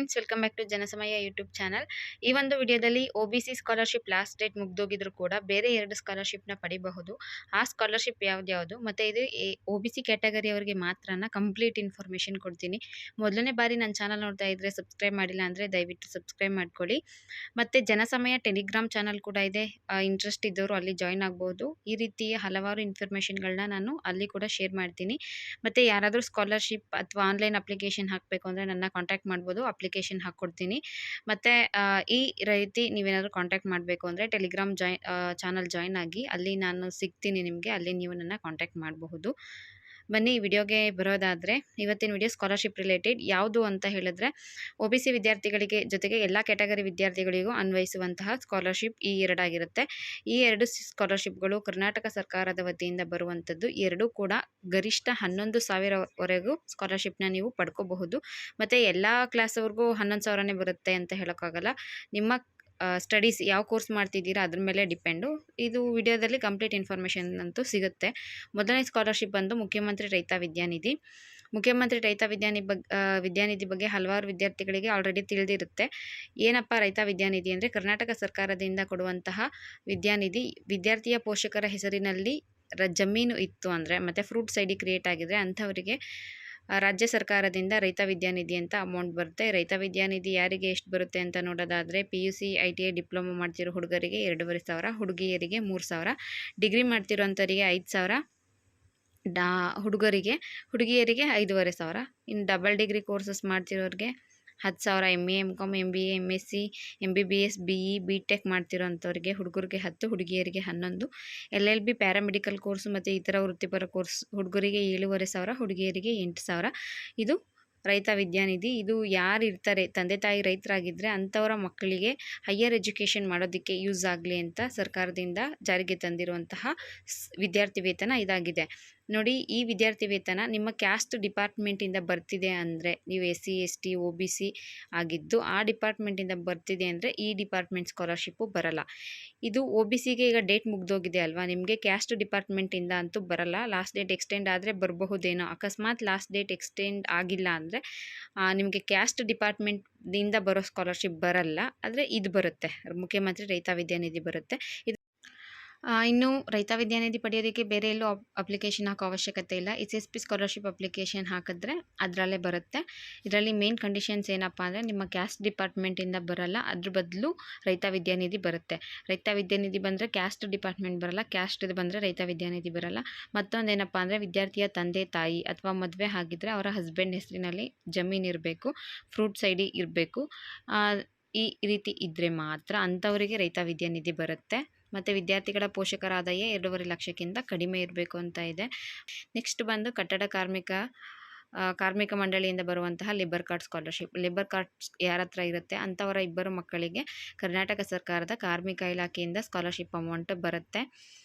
Friends, welcome back to Janasamaya YouTube channel. ಈ ಒಂದು ವಿಡಿಯೋದಲ್ಲಿ ಒಬಿಸಿ ಸ್ಕಾಲರ್ಶಿಪ್ ಲಾಸ್ಟ್ ಡೇಟ್ ಮುಗ್ದೋಗಿದ್ರು ಕೂಡ ಬೇರೆ 2 ಸ್ಕಾಲರ್ಶಿಪ್ನ ಪಡಿಬಹುದು. ಆ ಸ್ಕಾಲರ್ಶಿಪ್ ಯಾವ್ದ್ಯಾವುದು ಮತ್ತು ಇದು ಒಬಿಸಿ ಕ್ಯಾಟಗರಿ ಅವರಿಗೆ ಮಾತ್ರನ ಕಂಪ್ಲೀಟ್ ಇನ್ಫಾರ್ಮೇಷನ್ ಕೊಡ್ತೀನಿ. ಮೊದಲನೇ ಬಾರಿ ನನ್ನ ಚಾನಲ್ ನೋಡ್ತಾ ಇದ್ದರೆ ಸಬ್ಸ್ಕ್ರೈಬ್ ಮಾಡಿಲ್ಲ ಅಂದರೆ ದಯವಿಟ್ಟು ಸಬ್ಸ್ಕ್ರೈಬ್ ಮಾಡ್ಕೊಳ್ಳಿ. ಮತ್ತು ಜನಸಮಯ ಟೆಲಿಗ್ರಾಮ್ ಚಾನಲ್ ಕೂಡ ಇದೆ, ಇಂಟ್ರೆಸ್ಟ್ ಇದ್ದವರು ಅಲ್ಲಿ ಜಾಯ್ನ್ ಆಗ್ಬೋದು. ಈ ರೀತಿಯ ಹಲವಾರು ಇನ್ಫಾರ್ಮೇಷನ್ಗಳನ್ನ ನಾನು ಅಲ್ಲಿ ಕೂಡ ಶೇರ್ ಮಾಡ್ತೀನಿ. ಮತ್ತು ಯಾರಾದರೂ ಸ್ಕಾಲರ್ಶಿಪ್ ಅಥವಾ ಆನ್ಲೈನ್ ಅಪ್ಲಿಕೇಶನ್ ಹಾಕಬೇಕು ಅಂದರೆ ನನ್ನ ಕಾಂಟ್ಯಾಕ್ಟ್ ಮಾಡ್ಬೋದು, ಅಪ್ಲಿಕೇಶನ್ ಹಾಕ್ಕೊಡ್ತೀನಿ. ಮತ್ತು ಈ ರೀತಿ ನೀವೇನಾದರೂ ಕಾಂಟ್ಯಾಕ್ಟ್ ಮಾಡಬೇಕು ಅಂದರೆ ಟೆಲಿಗ್ರಾಮ್ ಚಾನಲ್ ಜಾಯ್ನ್ ಆಗಿ, ಅಲ್ಲಿ ನಾನು ಸಿಗ್ತೀನಿ ನಿಮಗೆ, ಅಲ್ಲಿ ನೀವು ನನ್ನ ಕಾಂಟ್ಯಾಕ್ಟ್ ಮಾಡಬಹುದು. ಬನ್ನಿ ವಿಡಿಯೋಗೆ ಬರೋದಾದರೆ, ಇವತ್ತಿನ ವಿಡಿಯೋ ಸ್ಕಾಲರ್ಶಿಪ್ ರಿಲೇಟೆಡ್. ಯಾವುದು ಅಂತ ಹೇಳಿದ್ರೆ ಒಬಿಸಿ ವಿದ್ಯಾರ್ಥಿಗಳಿಗೆ ಜೊತೆಗೆ ಎಲ್ಲ ಕ್ಯಾಟಗರಿ ವಿದ್ಯಾರ್ಥಿಗಳಿಗೂ ಅನ್ವಯಿಸುವಂತಹ ಸ್ಕಾಲರ್ಶಿಪ್ ಈ ಎರಡಾಗಿರುತ್ತೆ. ಈ 2 ಸ್ಕಾಲರ್ಶಿಪ್ಗಳು ಕರ್ನಾಟಕ ಸರ್ಕಾರದ ವತಿಯಿಂದ ಬರುವಂಥದ್ದು. ಎರಡೂ ಕೂಡ ಗರಿಷ್ಠ 11,000ವರೆಗೂ ಸ್ಕಾಲರ್ಶಿಪ್ನ ನೀವು ಪಡ್ಕೋಬಹುದು. ಮತ್ತು ಎಲ್ಲ ಕ್ಲಾಸವ್ರಿಗೂ 11,000ನೇ ಬರುತ್ತೆ ಅಂತ ಹೇಳೋಕ್ಕಾಗಲ್ಲ. ನಿಮ್ಮ ಸ್ಟಡೀಸ್ ಯಾವ ಕೋರ್ಸ್ ಮಾಡ್ತಿದ್ದೀರಾ ಅದ್ರ ಮೇಲೆ ಡಿಪೆಂಡು. ಇದು ವಿಡಿಯೋದಲ್ಲಿ ಕಂಪ್ಲೀಟ್ ಇನ್ಫಾರ್ಮೇಷನ್ ಅಂತೂ ಸಿಗುತ್ತೆ. ಮೊದಲನೇ ಸ್ಕಾಲರ್ಶಿಪ್ ಬಂದು ಮುಖ್ಯಮಂತ್ರಿ ರೈತ ವಿದ್ಯಾನಿಧಿ. ಮುಖ್ಯಮಂತ್ರಿ ರೈತ ವಿದ್ಯಾನಿಧಿ ಬಗ್ಗೆ ಹಲವಾರು ವಿದ್ಯಾರ್ಥಿಗಳಿಗೆ ಆಲ್ರೆಡಿ ತಿಳಿದಿರುತ್ತೆ. ಏನಪ್ಪ ರೈತ ವಿದ್ಯಾನಿಧಿ ಅಂದರೆ, ಕರ್ನಾಟಕ ಸರ್ಕಾರದಿಂದ ಕೊಡುವಂತಹ ವಿದ್ಯಾನಿಧಿ. ವಿದ್ಯಾರ್ಥಿಯ ಪೋಷಕರ ಹೆಸರಿನಲ್ಲಿ ಜಮೀನು ಇತ್ತು ಅಂದರೆ ಮತ್ತು ಫ್ರೂಟ್ಸ್ ಐ ಡಿ ಕ್ರಿಯೇಟ್ ಆಗಿದ್ರೆ ಅಂಥವರಿಗೆ ರಾಜ್ಯ ಸರ್ಕಾರದಿಂದ ರೈತ ವಿದ್ಯಾನಿಧಿ ಅಂತ ಅಮೌಂಟ್ ಬರುತ್ತೆ. ರೈತ ವಿದ್ಯಾನಿಧಿ ಯಾರಿಗೆ ಎಷ್ಟು ಬರುತ್ತೆ ಅಂತ ನೋಡೋದಾದರೆ, PUC ITI ಡಿಪ್ಲೊಮಾ ಮಾಡ್ತಿರೋ ಹುಡುಗರಿಗೆ 2,500, ಹುಡುಗಿಯರಿಗೆ 3,000, ಡಿಗ್ರಿ ಮಾಡ್ತಿರೋಂಥವರಿಗೆ 5,000, ಹುಡುಗಿಯರಿಗೆ 5,500. ಇನ್ನು ಡಬಲ್ ಡಿಗ್ರಿ ಕೋರ್ಸಸ್ ಮಾಡ್ತಿರೋರಿಗೆ 10,000, MA MCom MBA MSc MBBS BE BTech ಮಾಡ್ತಿರೋಂಥವ್ರಿಗೆ ಹುಡುಗರಿಗೆ 10, ಹುಡುಗಿಯರಿಗೆ 11, LLB ಪ್ಯಾರಾಮೆಡಿಕಲ್ ಕೋರ್ಸು ಮತ್ತು ಇತರ ವೃತ್ತಿಪರ ಕೋರ್ಸ್ ಹುಡುಗರಿಗೆ 7,500, ಹುಡುಗಿಯರಿಗೆ 8,000. ಇದು ರೈತ ವಿದ್ಯಾನಿಧಿ. ಇದು ಯಾರು ಇರ್ತಾರೆ, ತಂದೆ ತಾಯಿ ರೈತರಾಗಿದ್ದರೆ ಅಂಥವರ ಮಕ್ಕಳಿಗೆ ಹೈಯರ್ ಎಜುಕೇಷನ್ ಮಾಡೋದಕ್ಕೆ ಯೂಸ್ ಆಗಲಿ ಅಂತ ಸರ್ಕಾರದಿಂದ ಜಾರಿಗೆ ತಂದಿರುವಂತಹ ವಿದ್ಯಾರ್ಥಿ ವೇತನ ಇದಾಗಿದೆ. ನೋಡಿ, ಈ ವಿದ್ಯಾರ್ಥಿ ವೇತನ ನಿಮ್ಮ ಕ್ಯಾಸ್ಟ್ ಡಿಪಾರ್ಟ್ಮೆಂಟಿಂದ ಬರ್ತಿದೆ ಅಂದರೆ, ನೀವು SC ST OBC ಆಗಿದ್ದು ಆ ಡಿಪಾರ್ಟ್ಮೆಂಟಿಂದ ಬರ್ತಿದೆ ಅಂದರೆ ಈ ಡಿಪಾರ್ಟ್ಮೆಂಟ್ ಸ್ಕಾಲರ್ಶಿಪ್ಪು ಬರಲ್ಲ. ಇದು OBCಗೆ ಈಗ ಡೇಟ್ ಮುಗ್ದೋಗಿದೆ ಅಲ್ವಾ, ನಿಮಗೆ ಕ್ಯಾಸ್ಟ್ ಡಿಪಾರ್ಟ್ಮೆಂಟಿಂದ ಅಂತೂ ಬರಲ್ಲ. ಲಾಸ್ಟ್ ಡೇಟ್ ಎಕ್ಸ್ಟೆಂಡ್ ಆದರೆ ಬರಬಹುದೇನೋ. ಅಕಸ್ಮಾತ್ ಲಾಸ್ಟ್ ಡೇಟ್ ಎಕ್ಸ್ಟೆಂಡ್ ಆಗಿಲ್ಲ ಅಂದರೆ ನಿಮಗೆ ಕ್ಯಾಸ್ಟ್ ಡಿಪಾರ್ಟ್ಮೆಂಟಿಂದ ಬರೋ ಸ್ಕಾಲರ್ಶಿಪ್ ಬರಲ್ಲ. ಆದರೆ ಇದು ಬರುತ್ತೆ, ಮುಖ್ಯಮಂತ್ರಿ ರೈತ ವಿದ್ಯಾನಿಧಿ ಬರುತ್ತೆ. ಇನ್ನು ರೈತ ವಿದ್ಯಾನಿಧಿ ಪಡೆಯೋದಕ್ಕೆ ಬೇರೆ ಎಲ್ಲೂ ಅಪ್ಲಿಕೇಶನ್ ಹಾಕೋ ಅವಶ್ಯಕತೆ ಇಲ್ಲ. SSP ಸ್ಕಾಲರ್ಶಿಪ್ ಅಪ್ಲಿಕೇಶನ್ ಹಾಕಿದ್ರೆ ಅದರಲ್ಲೇ ಬರುತ್ತೆ. ಇದರಲ್ಲಿ ಮೇನ್ ಕಂಡೀಷನ್ಸ್ ಏನಪ್ಪ ಅಂದರೆ, ನಿಮ್ಮ ಕ್ಯಾಸ್ಟ್ ಡಿಪಾರ್ಟ್ಮೆಂಟಿಂದ ಬರಲ್ಲ, ಅದ್ರ ಬದಲು ರೈತ ವಿದ್ಯಾನಿಧಿ ಬರುತ್ತೆ. ರೈತ ವಿದ್ಯಾನಿಧಿ ಬಂದರೆ ಕ್ಯಾಸ್ಟ್ ಡಿಪಾರ್ಟ್ಮೆಂಟ್ ಬರಲ್ಲ, ಕ್ಯಾಸ್ಟ್ ಬಂದರೆ ರೈತ ವಿದ್ಯಾನಿಧಿ ಬರಲ್ಲ. ಮತ್ತೊಂದೇನಪ್ಪ ಅಂದರೆ, ವಿದ್ಯಾರ್ಥಿಯ ತಂದೆ ತಾಯಿ ಅಥವಾ ಮದುವೆ ಆಗಿದ್ದರೆ ಅವರ ಹಸ್ಬೆಂಡ್ ಹೆಸರಿನಲ್ಲಿ ಜಮೀನು ಇರಬೇಕು, ಫ್ರೂಟ್ಸ್ ID ಇರಬೇಕು. ಈ ರೀತಿ ಇದ್ದರೆ ಮಾತ್ರ ಅಂಥವರಿಗೆ ರೈತ ವಿದ್ಯಾನಿಧಿ ಬರುತ್ತೆ. ಮತ್ತು ವಿದ್ಯಾರ್ಥಿಗಳ ಪೋಷಕರ ಆದಾಯ 2.5 ಲಕ್ಷಕ್ಕಿಂತ ಕಡಿಮೆ ಇರಬೇಕು ಅಂತ ಇದೆ. ನೆಕ್ಸ್ಟ್ ಬಂದು ಕಟ್ಟಡ ಕಾರ್ಮಿಕ ಮಂಡಳಿಯಿಂದ ಬರುವಂತಹ labour card scholarship. Labour cards ಯಾರ ಹತ್ರ ಇರುತ್ತೆ ಅಂಥವರ 2 ಮಕ್ಕಳಿಗೆ ಕರ್ನಾಟಕ ಸರ್ಕಾರದ ಕಾರ್ಮಿಕ ಇಲಾಖೆಯಿಂದ ಸ್ಕಾಲರ್ಶಿಪ್ ಅಮೌಂಟ್ ಬರುತ್ತೆ.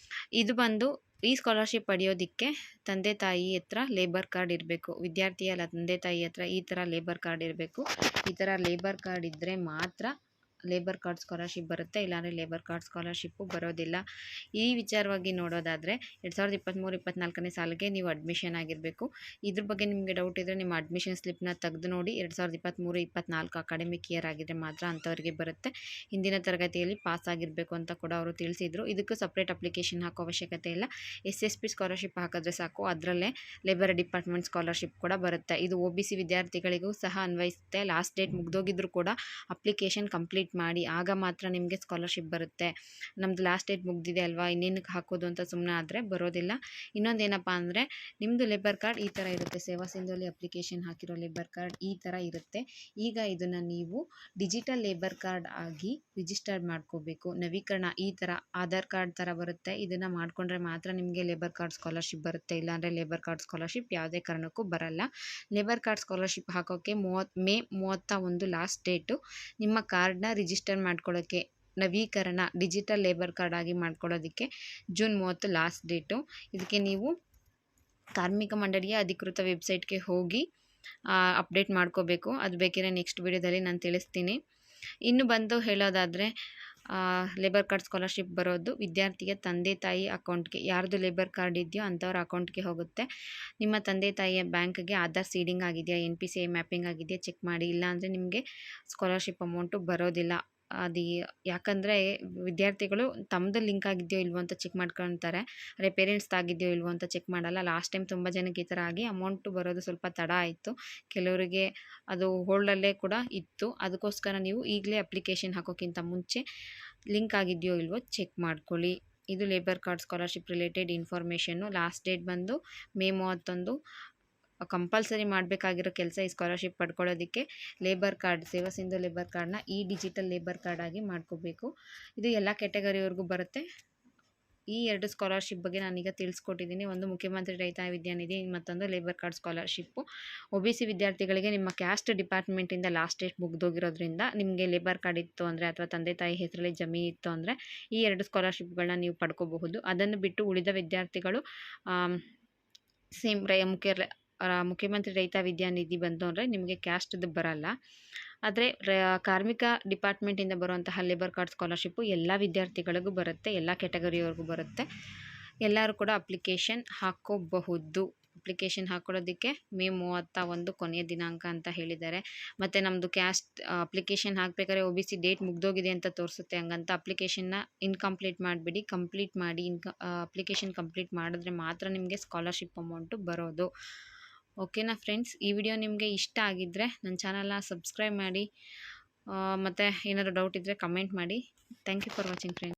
ಇದು ಬಂದು ಈ ಸ್ಕಾಲರ್ಶಿಪ್ ಪಡೆಯೋದಕ್ಕೆ ತಂದೆ ತಾಯಿ ಹತ್ರ ಲೇಬರ್ ಕಾರ್ಡ್ ಇರಬೇಕು. ವಿದ್ಯಾರ್ಥಿ ಅಲ್ಲ, ತಂದೆ ತಾಯಿ ಹತ್ರ ಈ ಥರ ಲೇಬರ್ ಕಾರ್ಡ್ ಇರಬೇಕು. ಈ ಥರ ಲೇಬರ್ ಕಾರ್ಡ್ ಇದ್ದರೆ ಮಾತ್ರ ಲೇಬರ್ ಕಾರ್ಡ್ ಸ್ಕಾಲರ್ಶಿಪ್ ಬರುತ್ತೆ, ಇಲ್ಲಾಂದರೆ ಲೇಬರ್ ಕಾರ್ಡ್ ಸ್ಕಾಲರ್ಶಿಪ್ಪು ಬರೋದಿಲ್ಲ. ಈ ವಿಚಾರವಾಗಿ ನೋಡೋದಾದರೆ 2023-24ನೇ ಸಾಲಿಗೆ ನೀವು ಅಡ್ಮಿಷನ್ ಆಗಿರಬೇಕು. ಇದ್ರ ಬಗ್ಗೆ ನಿಮಗೆ ಡೌಟ್ ಇದ್ದರೆ ನಿಮ್ಮ ಅಡ್ಮಿಷನ್ ಸ್ಲಿಪ್ನ ತೆಗೆದು ನೋಡಿ. 2023-24 ಅಕಾಡೆಮಿಕ್ ಇಯರ್ ಆಗಿದ್ದರೆ ಮಾತ್ರ ಅಂಥವ್ರಿಗೆ ಬರುತ್ತೆ. ಹಿಂದಿನ ತರಗತಿಯಲ್ಲಿ ಪಾಸ್ ಆಗಿರಬೇಕು ಅಂತ ಕೂಡ ಅವರು ತಿಳಿಸಿದರು. ಇದಕ್ಕೂ ಸಪ್ರೇಟ್ ಅಪ್ಲಿಕೇಶನ್ ಹಾಕೋ ಅವಶ್ಯಕತೆ ಇಲ್ಲ. SSP ಸ್ಕಾಲರ್ಶಿಪ್ ಹಾಕಿದ್ರೆ ಸಾಕು, ಅದರಲ್ಲೇ ಲೇಬರ್ ಡಿಪಾರ್ಟ್ಮೆಂಟ್ ಸ್ಕಾಲರ್ಶಿಪ್ ಕೂಡ ಬರುತ್ತೆ. ಇದು OBC ವಿದ್ಯಾರ್ಥಿಗಳಿಗೂ ಸಹ ಅನ್ವಯಿಸುತ್ತೆ. ಲಾಸ್ಟ್ ಡೇಟ್ ಮುಗ್ದೋಗಿದ್ರು ಕೂಡ ಅಪ್ಲಿಕೇಶನ್ ಕಂಪ್ಲೀಟ್ ಮಾಡಿ, ಆಗ ಮಾತ್ರ ನಿಮಗೆ ಸ್ಕಾಲರ್ಶಿಪ್ ಬರುತ್ತೆ. ನಮ್ಮದು ಲಾಸ್ಟ್ ಡೇಟ್ ಮುಗ್ದಿದೆ ಅಲ್ವಾ, ಇನ್ನೇನಕ್ಕೆ ಹಾಕೋದು ಅಂತ ಸುಮ್ಮನೆ ಆದರೆ ಬರೋದಿಲ್ಲ. ಇನ್ನೊಂದೇನಪ್ಪ ಅಂದರೆ, ನಿಮ್ಮದು ಲೇಬರ್ ಕಾರ್ಡ್ ಈ ಥರ ಇರುತ್ತೆ. ಸೇವಾ ಸಿಂಧುಲಿ ಅಪ್ಲಿಕೇಶನ್ ಹಾಕಿರೋ ಲೇಬರ್ ಕಾರ್ಡ್ ಈ ಥರ ಇರುತ್ತೆ. ಈಗ ಇದನ್ನು ನೀವು ಡಿಜಿಟಲ್ ಲೇಬರ್ ಕಾರ್ಡ್ ಆಗಿ ರಿಜಿಸ್ಟರ್ ಮಾಡ್ಕೋಬೇಕು. ನವೀಕರಣ ಈ ಥರ ಆಧಾರ್ ಕಾರ್ಡ್ ಥರ ಬರುತ್ತೆ. ಇದನ್ನು ಮಾಡಿಕೊಂಡ್ರೆ ಮಾತ್ರ ನಿಮಗೆ ಲೇಬರ್ ಕಾರ್ಡ್ ಸ್ಕಾಲರ್ಶಿಪ್ ಬರುತ್ತೆ, ಇಲ್ಲಾಂದರೆ ಲೇಬರ್ ಕಾರ್ಡ್ ಸ್ಕಾಲರ್ಶಿಪ್ ಯಾವುದೇ ಕಾರಣಕ್ಕೂ ಬರಲ್ಲ. ಲೇಬರ್ ಕಾರ್ಡ್ ಸ್ಕಾಲರ್ಶಿಪ್ ಹಾಕೋಕ್ಕೆ ಮೇ 31 ಲಾಸ್ಟ್ ಡೇಟು. ನಿಮ್ಮ ಕಾರ್ಡ್ನ ರಿಜಿಸ್ಟರ್ ಮಾಡ್ಕೊಳ್ಳೋಕ್ಕೆ ನವೀಕರಣ ಡಿಜಿಟಲ್ ಲೇಬರ್ ಕಾರ್ಡ್ ಆಗಿ ಮಾಡ್ಕೊಳ್ಳೋದಕ್ಕೆ ಜೂನ್ 30 ಲಾಸ್ಟ್ ಡೇಟು. ಇದಕ್ಕೆ ನೀವು ಕಾರ್ಮಿಕ ಮಂಡಳಿಯ ಅಧಿಕೃತ ವೆಬ್ಸೈಟ್ಗೆ ಹೋಗಿ ಅಪ್ಡೇಟ್ ಮಾಡ್ಕೋಬೇಕು. ಅದು ಬೇಕಿದ್ರೆ ನೆಕ್ಸ್ಟ್ ವಿಡಿಯೋದಲ್ಲಿ ನಾನು ತಿಳಿಸ್ತೀನಿ. ಇನ್ನು ಬಂದು ಹೇಳೋದಾದರೆ ಲೇಬರ್ ಕಾರ್ಡ್ ಸ್ಕಾಲರ್ಶಿಪ್ ಬರೋದು ವಿದ್ಯಾರ್ಥಿಗೆ ತಂದೆ ತಾಯಿ ಅಕೌಂಟ್ಗೆ, ಯಾರ್ದು ಲೇಬರ್ ಕಾರ್ಡ್ ಇದೆಯೋ ಅಂಥವ್ರ ಅಕೌಂಟ್ಗೆ ಹೋಗುತ್ತೆ. ನಿಮ್ಮ ತಂದೆ ತಾಯಿಯ ಬ್ಯಾಂಕ್ಗೆ ಆಧಾರ್ ಸೀಡಿಂಗ್ ಆಗಿದೆಯಾ, NPCI ಮ್ಯಾಪಿಂಗ್ ಆಗಿದೆಯಾ ಚೆಕ್ ಮಾಡಿ. ಇಲ್ಲಾಂದರೆ ನಿಮಗೆ ಸ್ಕಾಲರ್ಶಿಪ್ ಅಮೌಂಟು ಬರೋದಿಲ್ಲ. ಅದು ಯಾಕಂದರೆ ವಿದ್ಯಾರ್ಥಿಗಳು ತಮ್ಮದು ಲಿಂಕ್ ಆಗಿದೆಯೋ ಇಲ್ವೋ ಅಂತ ಚೆಕ್ ಮಾಡ್ಕೊತಾರೆ, ಅದೇ ಪೇರೆಂಟ್ಸ್ದಾಗಿದೆಯೋ ಇಲ್ವೋ ಅಂತ ಚೆಕ್ ಮಾಡಲ್ಲ. ಲಾಸ್ಟ್ ಟೈಮ್ ತುಂಬ ಜನಕ್ಕೆ ಈ ಥರ ಆಗಿ ಅಮೌಂಟು ಬರೋದು ಸ್ವಲ್ಪ ತಡ ಆಯಿತು. ಕೆಲವರಿಗೆ ಅದು ಹೋಲ್ಡಲ್ಲೇ ಕೂಡ ಇತ್ತು. ಅದಕ್ಕೋಸ್ಕರ ನೀವು ಈಗಲೇ ಅಪ್ಲಿಕೇಶನ್ ಹಾಕೋಕ್ಕಿಂತ ಮುಂಚೆ ಲಿಂಕ್ ಆಗಿದೆಯೋ ಇಲ್ವೋ ಚೆಕ್ ಮಾಡ್ಕೊಳ್ಳಿ. ಇದು labour card scholarship related information. Last date ಬಂದು ಮೇ 31. ಕಂಪಲ್ಸರಿ ಮಾಡಬೇಕಾಗಿರೋ ಕೆಲಸ ಈ ಸ್ಕಾಲರ್ಶಿಪ್ ಪಡ್ಕೊಳ್ಳೋದಕ್ಕೆ ಲೇಬರ್ ಕಾರ್ಡ್, ಸೇವಾ ಸಿಂಧು ಲೇಬರ್ ಕಾರ್ಡ್ನ ಈ ಡಿಜಿಟಲ್ ಲೇಬರ್ ಕಾರ್ಡ್ ಆಗಿ ಮಾಡ್ಕೋಬೇಕು. ಇದು ಎಲ್ಲ ಕ್ಯಾಟಗರಿವರೆಗೂ ಬರುತ್ತೆ. ಈ 2 ಸ್ಕಾಲರ್ಶಿಪ್ ಬಗ್ಗೆ ನಾನೀಗ ತಿಳಿಸ್ಕೊಟ್ಟಿದ್ದೀನಿ. ಒಂದು ಮುಖ್ಯಮಂತ್ರಿ ರೈತ ವಿದ್ಯಾನಿಧಿ, ಮತ್ತೊಂದು ಲೇಬರ್ ಕಾರ್ಡ್ ಸ್ಕಾಲರ್ಶಿಪ್ಪು. OBC ವಿದ್ಯಾರ್ಥಿಗಳಿಗೆ ನಿಮ್ಮ ಕ್ಯಾಸ್ಟ್ ಡಿಪಾರ್ಟ್ಮೆಂಟಿಂದ ಲಾಸ್ಟ್ ಡೇಟ್ ಮುಗ್ದೋಗಿರೋದ್ರಿಂದ ನಿಮಗೆ ಲೇಬರ್ ಕಾರ್ಡ್ ಇತ್ತು ಅಂದರೆ ಅಥವಾ ತಂದೆ ತಾಯಿ ಹೆಸರಲ್ಲಿ ಜಮೀನು ಇತ್ತು ಅಂದರೆ ಈ 2 ಸ್ಕಾಲರ್ಶಿಪ್ಗಳನ್ನ ನೀವು ಪಡ್ಕೋಬಹುದು. ಅದನ್ನು ಬಿಟ್ಟು ಉಳಿದ ವಿದ್ಯಾರ್ಥಿಗಳು ಸೇಮ್ ಮುಖ್ಯಮಂತ್ರಿ ರೈತ ವಿದ್ಯಾನಿಧಿ ಬಂತು ಅಂದರೆ ನಿಮಗೆ ಕ್ಯಾಸ್ಟ್ದು ಬರಲ್ಲ. ಆದರೆ ಕಾರ್ಮಿಕ ಡಿಪಾರ್ಟ್ಮೆಂಟಿಂದ ಬರುವಂತಹ ಲೇಬರ್ ಕಾರ್ಡ್ ಸ್ಕಾಲರ್ಶಿಪ್ಪು ಎಲ್ಲ ವಿದ್ಯಾರ್ಥಿಗಳಿಗೂ ಬರುತ್ತೆ, ಎಲ್ಲ ಕ್ಯಾಟಗರಿಯವ್ರಿಗೂ ಬರುತ್ತೆ. ಎಲ್ಲರೂ ಕೂಡ ಅಪ್ಲಿಕೇಶನ್ ಹಾಕ್ಕೋಬಹುದು. ಅಪ್ಲಿಕೇಶನ್ ಹಾಕೊಳ್ಳೋದಕ್ಕೆ ಮೇ 31 ಕೊನೆಯ ದಿನಾಂಕ ಅಂತ ಹೇಳಿದ್ದಾರೆ. ಮತ್ತು ನಮ್ಮದು ಕ್ಯಾಸ್ಟ್ ಅಪ್ಲಿಕೇಶನ್ ಹಾಕಬೇಕಾದ್ರೆ OBC ಡೇಟ್ ಮುಗ್ದೋಗಿದೆ ಅಂತ ತೋರಿಸುತ್ತೆ. ಹಂಗಂತ ಅಪ್ಲಿಕೇಶನ್ನ ಇನ್ಕಂಪ್ಲೀಟ್ ಮಾಡಿಬಿಡಿ, ಕಂಪ್ಲೀಟ್ ಮಾಡಿ. ಅಪ್ಲಿಕೇಶನ್ ಕಂಪ್ಲೀಟ್ ಮಾಡಿದ್ರೆ ಮಾತ್ರ ನಿಮಗೆ ಸ್ಕಾಲರ್ಶಿಪ್ ಅಮೌಂಟು ಬರೋದು. ಓಕೆನಾ ಫ್ರೆಂಡ್ಸ್, ಈ ವಿಡಿಯೋ ನಿಮಗೆ ಇಷ್ಟ ಆಗಿದ್ದರೆ ನನ್ನ ಚಾನಲ್ನ ಸಬ್ಸ್ಕ್ರೈಬ್ ಮಾಡಿ. ಮತ್ತು ಏನಾದರೂ ಡೌಟ್ ಇದ್ದರೆ ಕಮೆಂಟ್ ಮಾಡಿ. Thank you for watching friends.